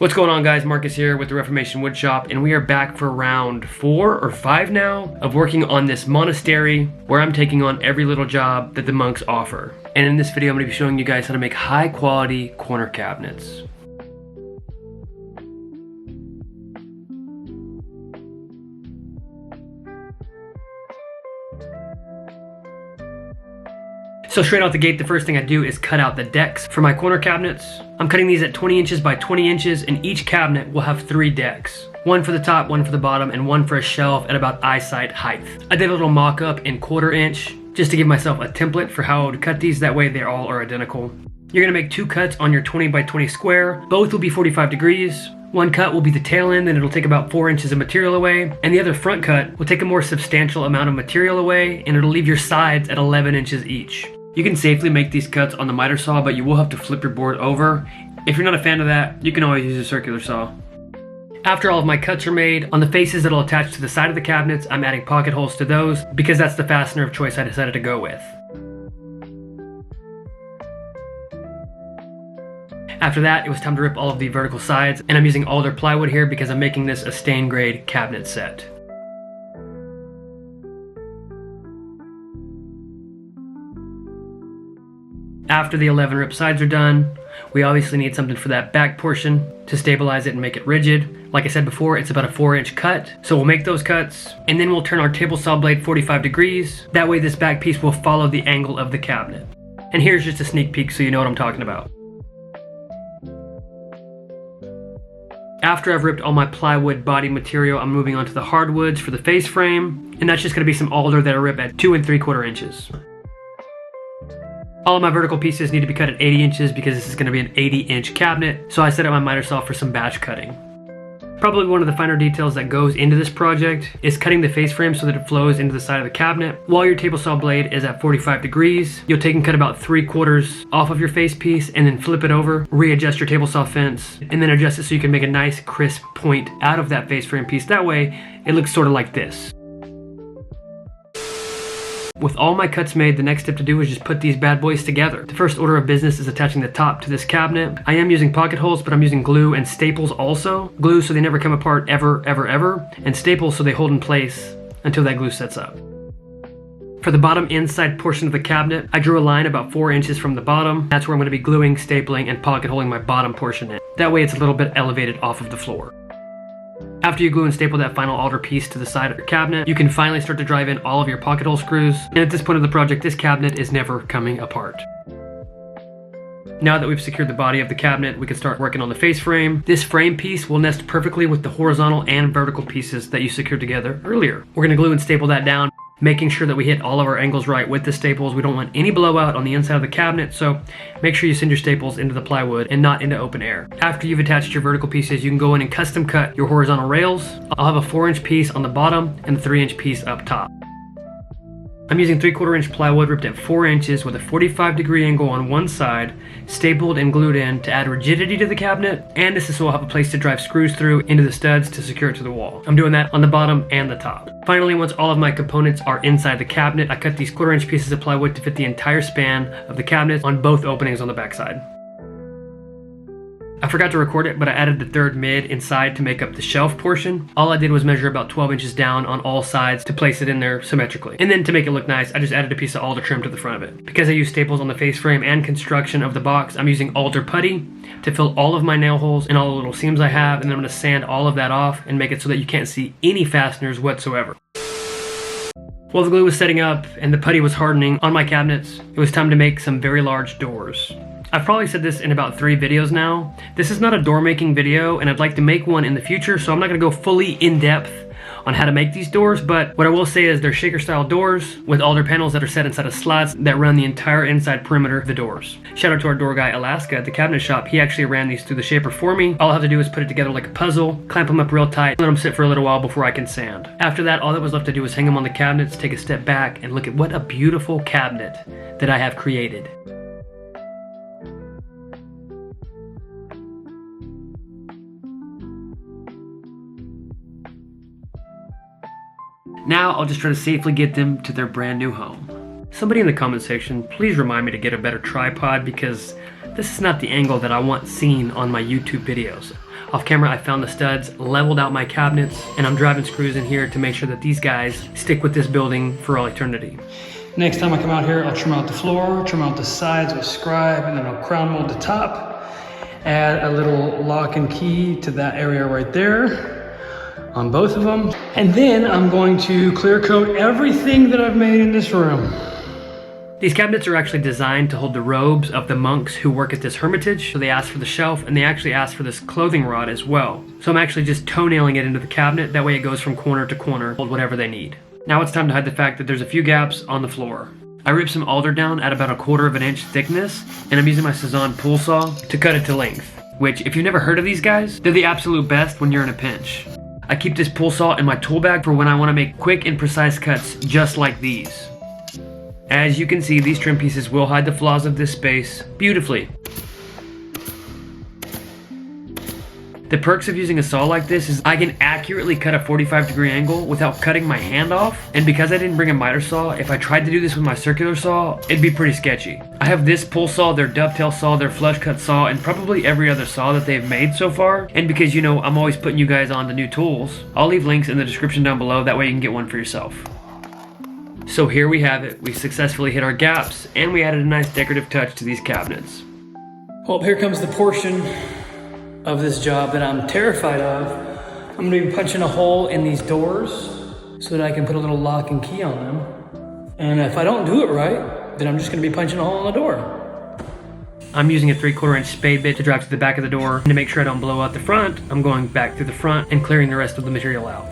What's going on, guys? Marcus here with the Reformation Woodshop, and we are back for round 4 or 5 now of working on this monastery where I'm taking on every little job that the monks offer. And in this video, I'm going to be showing you guys how to make high quality corner cabinets. So straight out the gate, the first thing I do is cut out the decks for my corner cabinets. I'm cutting these at 20 inches by 20 inches, and each cabinet will have 3 decks. One for the top, one for the bottom, and one for a shelf at about eyesight height. I did a little mock-up in 1/4 inch just to give myself a template for how I would cut these, that way they all are identical. You're gonna make 2 cuts on your 20 by 20 square. Both will be 45 degrees. One cut will be the tail end, and it'll take about 4 inches of material away. And the other front cut will take a more substantial amount of material away, and it'll leave your sides at 11 inches each. You can safely make these cuts on the miter saw, but you will have to flip your board over. If you're not a fan of that, you can always use a circular saw. After all of my cuts are made, on the faces that'll attach to the side of the cabinets, I'm adding pocket holes to those because that's the fastener of choice I decided to go with. After that, it was time to rip all of the vertical sides, and I'm using alder plywood here because I'm making this a stain grade cabinet set. After the 11 rip sides are done, we obviously need something for that back portion to stabilize it and make it rigid. Like I said before, it's about a 4-inch cut. So we'll make those cuts, and then we'll turn our table saw blade 45 degrees. That way this back piece will follow the angle of the cabinet. And here's just a sneak peek so you know what I'm talking about. After I've ripped all my plywood body material, I'm moving on to the hardwoods for the face frame. And that's just gonna be some alder that I rip at 2 3/4 inches. All of my vertical pieces need to be cut at 80 inches because this is going to be an 80-inch cabinet, so I set up my miter saw for some batch cutting. Probably one of the finer details that goes into this project is cutting the face frame so that it flows into the side of the cabinet. While your table saw blade is at 45 degrees, you'll take and cut about 3/4 off of your face piece and then flip it over, readjust your table saw fence, and then adjust it so you can make a nice crisp point out of that face frame piece. That way, it looks sort of like this. With all my cuts made, the next step to do is just put these bad boys together. The first order of business is attaching the top to this cabinet. I am using pocket holes, but I'm using glue and staples also. Glue so they never come apart ever, and staples so they hold in place until that glue sets up. For the bottom inside portion of the cabinet, I drew a line about 4 inches from the bottom. That's where I'm going to be gluing, stapling, and pocket holding my bottom portion in. That way it's a little bit elevated off of the floor. After you glue and staple that final alder piece to the side of your cabinet, you can finally start to drive in all of your pocket hole screws. And at this point of the project, this cabinet is never coming apart. Now that we've secured the body of the cabinet, we can start working on the face frame. This frame piece will nest perfectly with the horizontal and vertical pieces that you secured together earlier. We're going to glue and staple that down, making sure that we hit all of our angles right with the staples. We don't want any blowout on the inside of the cabinet, so make sure you send your staples into the plywood and not into open air. After you've attached your vertical pieces, you can go in and custom cut your horizontal rails. I'll have a 4-inch piece on the bottom and a 3-inch piece up top. I'm using 3/4 inch plywood ripped at 4 inches with a 45-degree angle on one side, stapled and glued in to add rigidity to the cabinet, and this is so I'll have a place to drive screws through into the studs to secure it to the wall. I'm doing that on the bottom and the top. Finally, once all of my components are inside the cabinet, I cut these 1/4 inch pieces of plywood to fit the entire span of the cabinet on both openings on the backside. I forgot to record it, but I added the 3rd mid inside to make up the shelf portion. All I did was measure about 12 inches down on all sides to place it in there symmetrically. And then to make it look nice, I just added a piece of alder trim to the front of it. Because I use staples on the face frame and construction of the box, I'm using alder putty to fill all of my nail holes and all the little seams I have, and then I'm going to sand all of that off and make it so that you can't see any fasteners whatsoever. While the glue was setting up and the putty was hardening on my cabinets, it was time to make some very large doors. I've probably said this in about 3 videos now. This is not a door making video, and I'd like to make one in the future, so I'm not gonna go fully in depth on how to make these doors, but what I will say is they're shaker style doors with alder panels that are set inside of slots that run the entire inside perimeter of the doors. Shout out to our door guy Alaska at the cabinet shop. He actually ran these through the shaper for me. All I have to do is put it together like a puzzle, clamp them up real tight, let them sit for a little while before I can sand. After that, all that was left to do was hang them on the cabinets, take a step back, and look at what a beautiful cabinet that I have created. Now I'll just try to safely get them to their brand new home. Somebody in the comment section, please remind me to get a better tripod because this is not the angle that I want seen on my YouTube videos. Off camera, I found the studs, leveled out my cabinets, and I'm driving screws in here to make sure that these guys stick with this building for all eternity. Next time I come out here, I'll trim out the floor, trim out the sides with scribe, and then I'll crown mold the top, add a little lock and key to that area right there on both of them. And then I'm going to clear coat everything that I've made in this room. These cabinets are actually designed to hold the robes of the monks who work at this hermitage. So they asked for the shelf, and they actually asked for this clothing rod as well. So I'm actually just toenailing it into the cabinet. That way it goes from corner to corner, hold whatever they need. Now it's time to hide the fact that there's a few gaps on the floor. I ripped some alder down at about 1/4 of an inch thickness, and I'm using my Cezanne pool saw to cut it to length. Which, if you've never heard of these guys, they're the absolute best when you're in a pinch. I keep this pool saw in my tool bag for when I want to make quick and precise cuts just like these. As you can see, these trim pieces will hide the flaws of this space beautifully. The perks of using a saw like this is I can accurately cut a 45-degree angle without cutting my hand off, and because I didn't bring a miter saw, if I tried to do this with my circular saw, it'd be pretty sketchy. I have this pull saw, their dovetail saw, their flush cut saw, and probably every other saw that they've made so far, and because, you know, I'm always putting you guys on to new tools, I'll leave links in the description down below, that way you can get one for yourself. So here we have it. We successfully hit our gaps, and we added a nice decorative touch to these cabinets. Well, here comes the portion of this job that I'm terrified of. I'm gonna be punching a hole in these doors so that I can put a little lock and key on them. And if I don't do it right, then I'm just gonna be punching a hole in the door. I'm using a 3/4 inch spade bit to drive to the back of the door. And to make sure I don't blow out the front, I'm going back through the front and clearing the rest of the material out.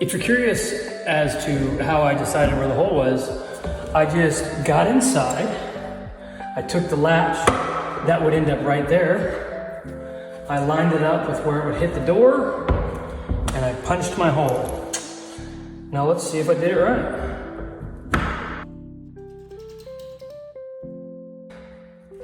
If you're curious as to how I decided where the hole was, I just got inside, I took the latch that would end up right there, I lined it up with where it would hit the door, and I punched my hole. Now let's see if I did it right.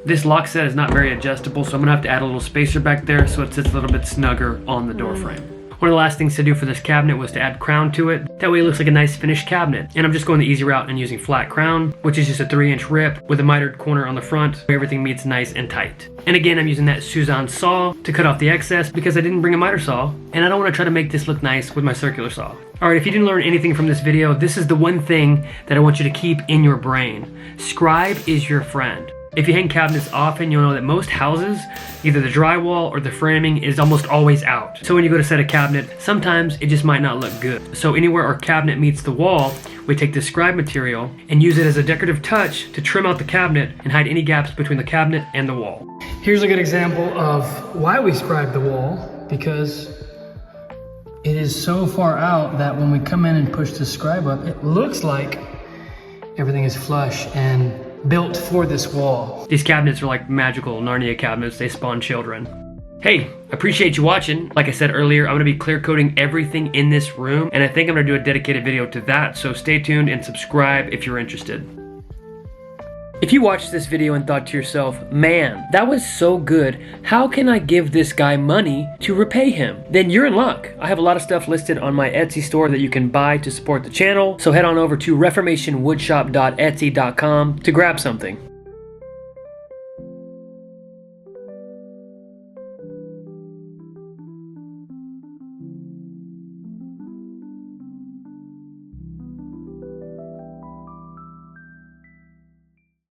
This lock set is not very adjustable, so I'm gonna have to add a little spacer back there so it sits a little bit snugger on the door frame. One of the last things to do for this cabinet was to add crown to it. That way it looks like a nice finished cabinet. And I'm just going the easy route and using flat crown, which is just a 3-inch rip with a mitered corner on the front where everything meets nice and tight. And again, I'm using that Cezanne saw to cut off the excess because I didn't bring a miter saw, and I don't want to try to make this look nice with my circular saw. Alright, if you didn't learn anything from this video, this is the one thing that I want you to keep in your brain. Scribe is your friend. If you hang cabinets often, you'll know that most houses, either the drywall or the framing is almost always out. So when you go to set a cabinet, sometimes it just might not look good. So anywhere our cabinet meets the wall, we take this scribe material and use it as a decorative touch to trim out the cabinet and hide any gaps between the cabinet and the wall. Here's a good example of why we scribe the wall, because it is so far out that when we come in and push the scribe up, it looks like everything is flush and built for this wall. These cabinets are like magical Narnia cabinets. They spawn children. Hey, appreciate you watching. Like I said earlier, I'm gonna be clear coating everything in this room, and I think I'm gonna do a dedicated video to that, so stay tuned and subscribe if you're interested. If you watched this video and thought to yourself, man, that was so good, how can I give this guy money to repay him? Then you're in luck. I have a lot of stuff listed on my Etsy store that you can buy to support the channel, so head on over to reformationwoodshop.etsy.com to grab something.